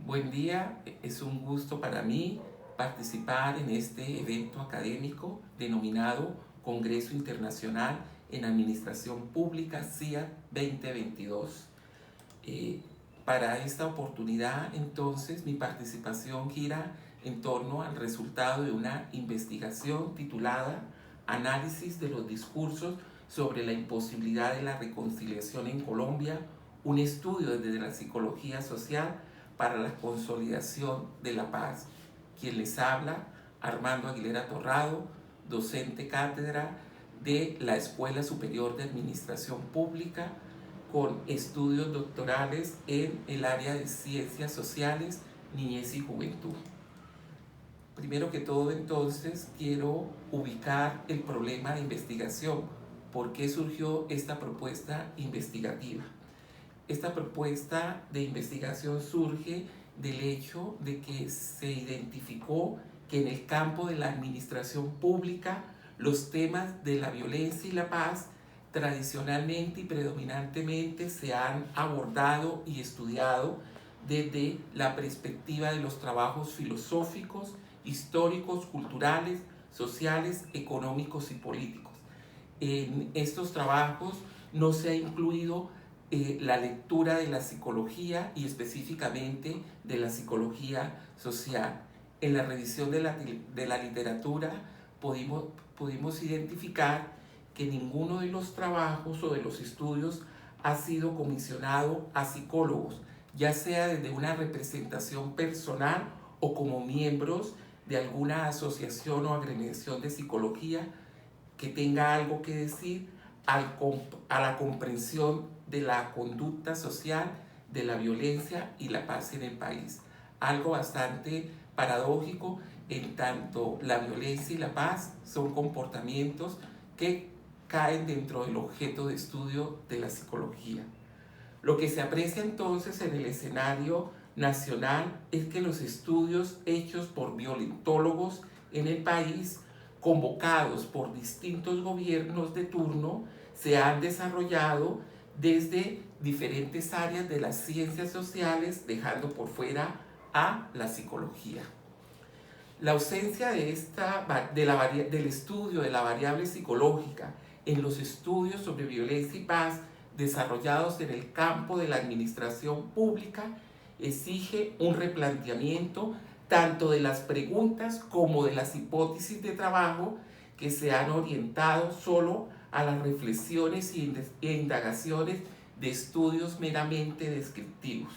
Buen día, es un gusto para mí participar en este evento académico denominado Congreso Internacional en Administración Pública CIA 2022. Eh, para esta oportunidad, entonces, mi participación gira en torno al resultado de una investigación titulada Análisis de los discursos sobre la imposibilidad de la reconciliación en Colombia, un estudio desde la psicología social para la consolidación de la paz. Quien les habla, Armando Aguilera Torrado, docente cátedra de la Escuela Superior de Administración Pública, con estudios doctorales en el área de Ciencias Sociales, Niñez y Juventud. Primero que todo, entonces, quiero ubicar el problema de investigación. ¿Por qué surgió esta propuesta investigativa? Esta propuesta de investigación surge del hecho de que se identificó que en el campo de la administración pública los temas de la violencia y la paz tradicionalmente y predominantemente se han abordado y estudiado desde la perspectiva de los trabajos filosóficos, históricos, culturales, sociales, económicos y políticos. En estos trabajos no se ha incluido la lectura de la psicología y específicamente de la psicología social. En la revisión de la literatura pudimos identificar que ninguno de los trabajos o de los estudios ha sido comisionado a psicólogos, ya sea desde una representación personal o como miembros de alguna asociación o agremiación de psicología que tenga algo que decir a la comprensión de la conducta social, de la violencia y la paz en el país. Algo bastante paradójico, en tanto la violencia y la paz son comportamientos que caen dentro del objeto de estudio de la psicología. Lo que se aprecia entonces en el escenario nacional es que los estudios hechos por violentólogos en el país, convocados por distintos gobiernos de turno, se han desarrollado desde diferentes áreas de las ciencias sociales, dejando por fuera a la psicología. La ausencia del estudio de la variable psicológica en los estudios sobre violencia y paz desarrollados en el campo de la administración pública exige un replanteamiento tanto de las preguntas como de las hipótesis de trabajo que se han orientado solo a las reflexiones e indagaciones de estudios meramente descriptivos.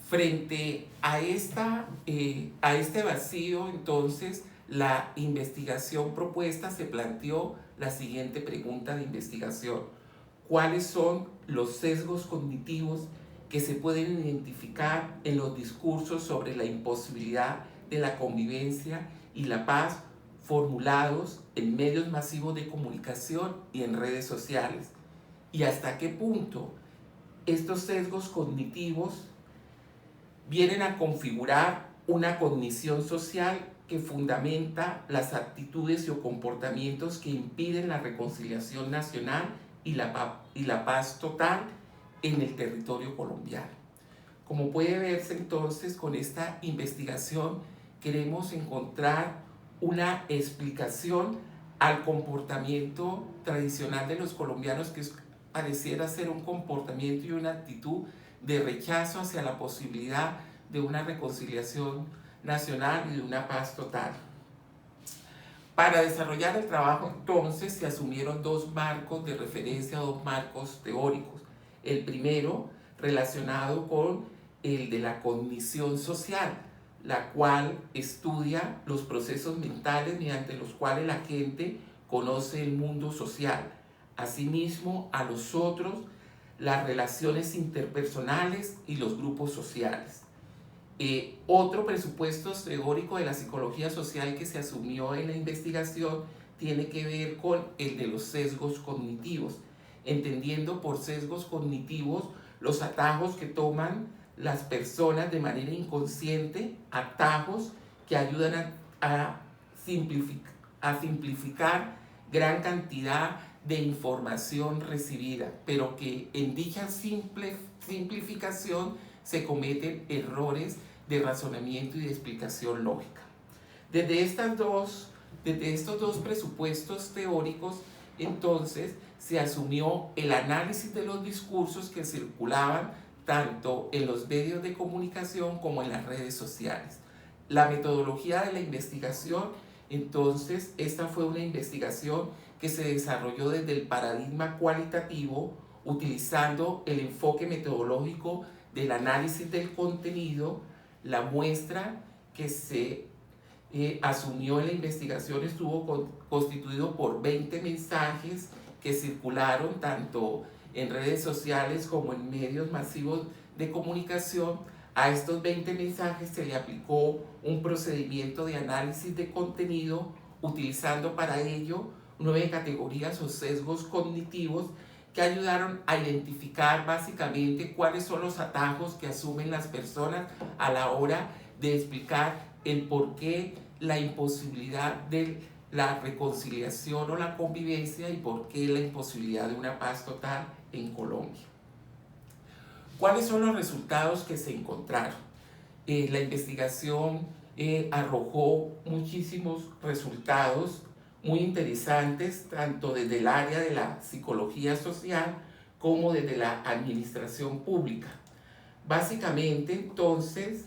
Frente a este vacío, entonces, la investigación propuesta se planteó la siguiente pregunta de investigación: ¿cuáles son los sesgos cognitivos que se pueden identificar en los discursos sobre la imposibilidad de la convivencia y la paz formulados en medios masivos de comunicación y en redes sociales? ¿Y hasta qué punto estos sesgos cognitivos vienen a configurar una cognición social que fundamenta las actitudes o comportamientos que impiden la reconciliación nacional y la paz total en el territorio colombiano? Como puede verse entonces, con esta investigación queremos encontrar una explicación al comportamiento tradicional de los colombianos, que pareciera ser un comportamiento y una actitud de rechazo hacia la posibilidad de una reconciliación nacional y de una paz total. Para desarrollar el trabajo, entonces, se asumieron dos marcos de referencia, dos marcos teóricos. El primero, relacionado con el de la cognición social, la cual estudia los procesos mentales mediante los cuales la gente conoce el mundo social, asimismo a los otros, las relaciones interpersonales y los grupos sociales. Otro presupuesto teórico de la psicología social que se asumió en la investigación tiene que ver con el de los sesgos cognitivos, entendiendo por sesgos cognitivos los atajos que toman las personas de manera inconsciente, atajos que ayudan a simplificar gran cantidad de información recibida, pero que en dicha simplificación se cometen errores de razonamiento y de explicación lógica. Desde estos dos presupuestos teóricos, entonces, se asumió el análisis de los discursos que circulaban tanto en los medios de comunicación como en las redes sociales. La metodología de la investigación, entonces, esta fue una investigación que se desarrolló desde el paradigma cualitativo, utilizando el enfoque metodológico del análisis del contenido. La muestra que se asumió en la investigación estuvo constituido por 20 mensajes que circularon tanto en redes sociales como en medios masivos de comunicación. A estos 20 mensajes se le aplicó un procedimiento de análisis de contenido, utilizando para ello 9 categorías o sesgos cognitivos que ayudaron a identificar básicamente cuáles son los atajos que asumen las personas a la hora de explicar el por qué la imposibilidad de la reconciliación o la convivencia y por qué la imposibilidad de una paz total en Colombia. ¿Cuáles son los resultados que se encontraron? La investigación arrojó muchísimos resultados muy interesantes, tanto desde el área de la psicología social como desde la administración pública. Básicamente, entonces,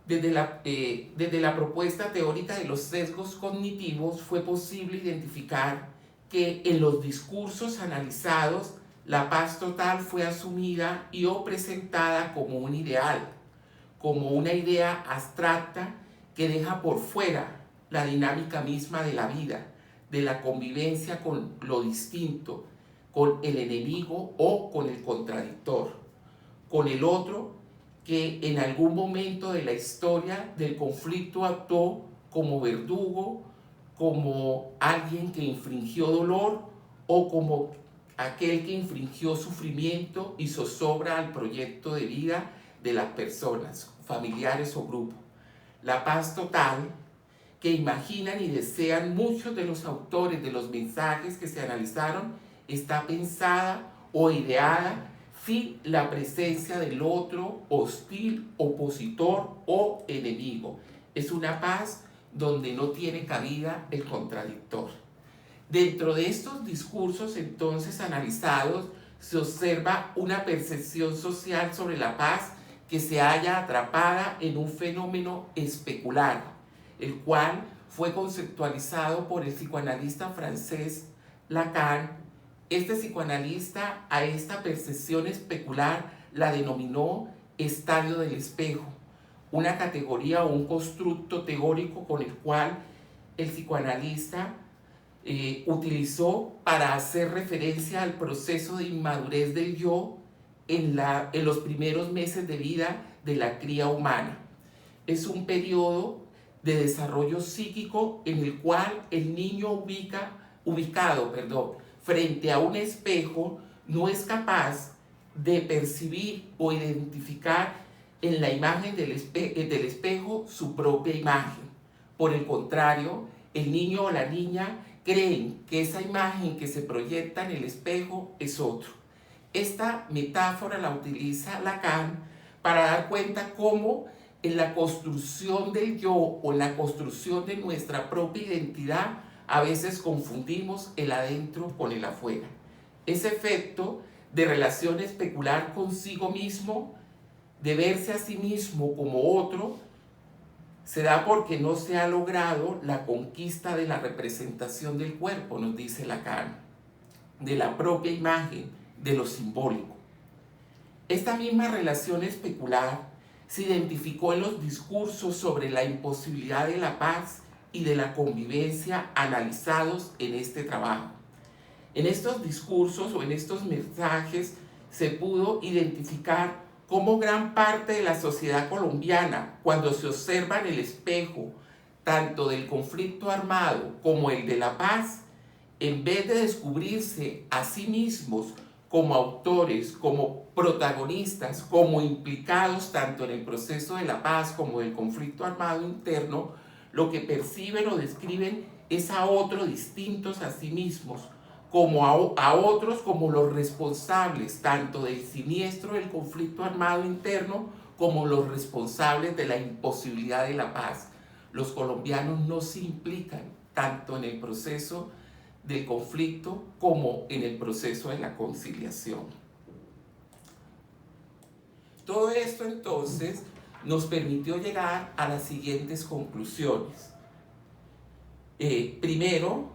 desde la propuesta teórica de los sesgos cognitivos fue posible identificar que en los discursos analizados la paz total fue asumida y o presentada como un ideal, como una idea abstracta que deja por fuera la dinámica misma de la vida, de la convivencia con lo distinto, con el enemigo o con el contradictor, con el otro que en algún momento de la historia del conflicto actuó como verdugo, como alguien que infringió dolor o como aquel que infringió sufrimiento y zozobra al proyecto de vida de las personas, familiares o grupos. La paz total que imaginan y desean muchos de los autores de los mensajes que se analizaron está pensada o ideada sin la presencia del otro hostil, opositor o enemigo. Es una paz donde no tiene cabida el contradictor. Dentro de estos discursos entonces analizados se observa una percepción social sobre la paz que se halla atrapada en un fenómeno especular, el cual fue conceptualizado por el psicoanalista francés Lacan. Este psicoanalista a esta percepción especular la denominó estadio del espejo, una categoría o un constructo teórico con el cual el psicoanalista utilizó para hacer referencia al proceso de inmadurez del yo en los primeros meses de vida de la cría humana. Es un periodo de desarrollo psíquico en el cual el niño ubicado frente a un espejo no es capaz de percibir o identificar en la imagen del espejo su propia imagen. Por el contrario, el niño o la niña creen que esa imagen que se proyecta en el espejo es otro. Esta metáfora la utiliza Lacan para dar cuenta cómo en la construcción del yo o en la construcción de nuestra propia identidad a veces confundimos el adentro con el afuera. Ese efecto de relación especular consigo mismo, de verse a sí mismo como otro, se da porque no se ha logrado la conquista de la representación del cuerpo, nos dice Lacan, de la propia imagen, de lo simbólico. Esta misma relación especular se identificó en los discursos sobre la imposibilidad de la paz y de la convivencia analizados en este trabajo. En estos discursos o en estos mensajes se pudo identificar cómo gran parte de la sociedad colombiana, cuando se observa en el espejo tanto del conflicto armado como el de la paz, en vez de descubrirse a sí mismos como autores, como protagonistas, como implicados tanto en el proceso de la paz como del conflicto armado interno, lo que perciben o describen es a otros distintos a sí mismos, como a otros como los responsables tanto del siniestro del conflicto armado interno como los responsables de la imposibilidad de la paz. Los colombianos no se implican tanto en el proceso del conflicto como en el proceso de la conciliación. Todo esto entonces nos permitió llegar a las siguientes conclusiones. Primero,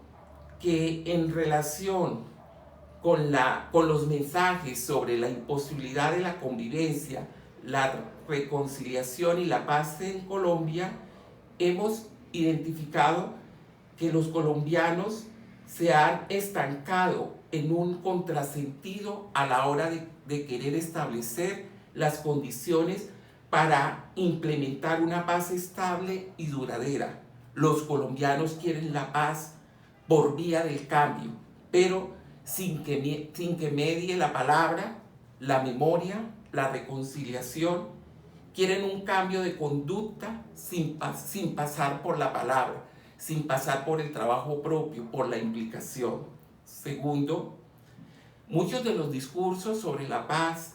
que en relación con los mensajes sobre la imposibilidad de la convivencia, la reconciliación y la paz en Colombia, hemos identificado que los colombianos se han estancado en un contrasentido a la hora de querer establecer las condiciones para implementar una paz estable y duradera. Los colombianos quieren la paz por vía del cambio, pero sin que medie la palabra, la memoria, la reconciliación. Quieren un cambio de conducta sin pasar por la palabra, sin pasar por el trabajo propio, por la implicación. Segundo, muchos de los discursos sobre la paz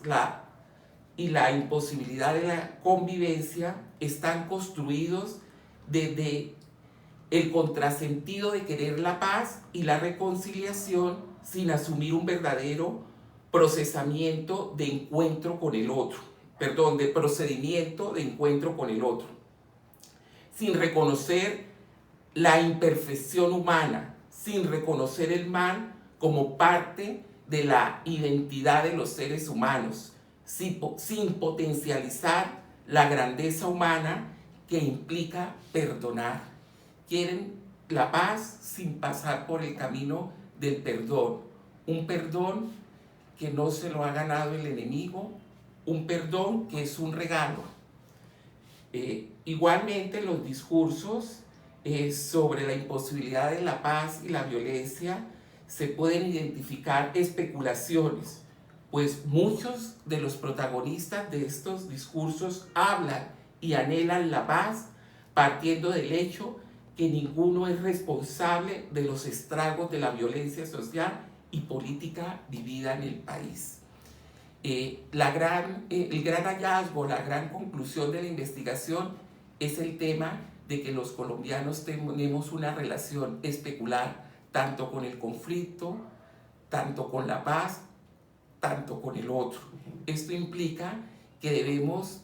y la imposibilidad de la convivencia están construidos desde el contrasentido de querer la paz y la reconciliación sin asumir un verdadero procedimiento de encuentro con el otro, sin reconocer la imperfección humana, sin reconocer el mal como parte de la identidad de los seres humanos, sin potencializar la grandeza humana que implica perdonar. Quieren la paz sin pasar por el camino del perdón. Un perdón que no se lo ha ganado el enemigo, un perdón que es un regalo. Igualmente los discursos sobre la imposibilidad de la paz y la violencia se pueden identificar especulaciones, pues muchos de los protagonistas de estos discursos hablan y anhelan la paz partiendo del hecho que ninguno es responsable de los estragos de la violencia social y política vivida en el país. El gran hallazgo, la gran conclusión de la investigación es el tema de que los colombianos tenemos una relación especular tanto con el conflicto, tanto con la paz, tanto con el otro. Esto implica que debemos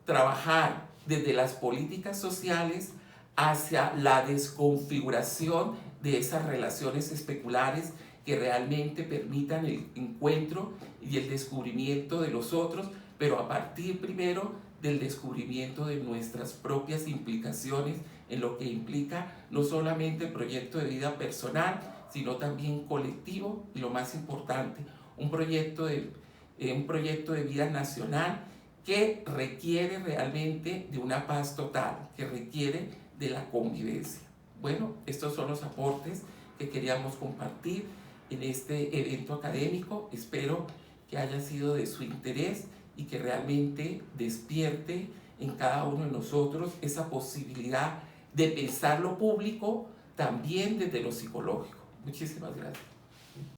trabajar desde las políticas sociales hacia la desconfiguración de esas relaciones especulares que realmente permitan el encuentro y el descubrimiento de los otros, pero a partir primero del descubrimiento de nuestras propias implicaciones en lo que implica no solamente el proyecto de vida personal, sino también colectivo y lo más importante, un proyecto de vida nacional que requiere realmente de una paz total, que requiere de la convivencia. Bueno, estos son los aportes que queríamos compartir en este evento académico. Espero que haya sido de su interés y que realmente despierte en cada uno de nosotros esa posibilidad de pensar lo público también desde lo psicológico. Muchísimas gracias.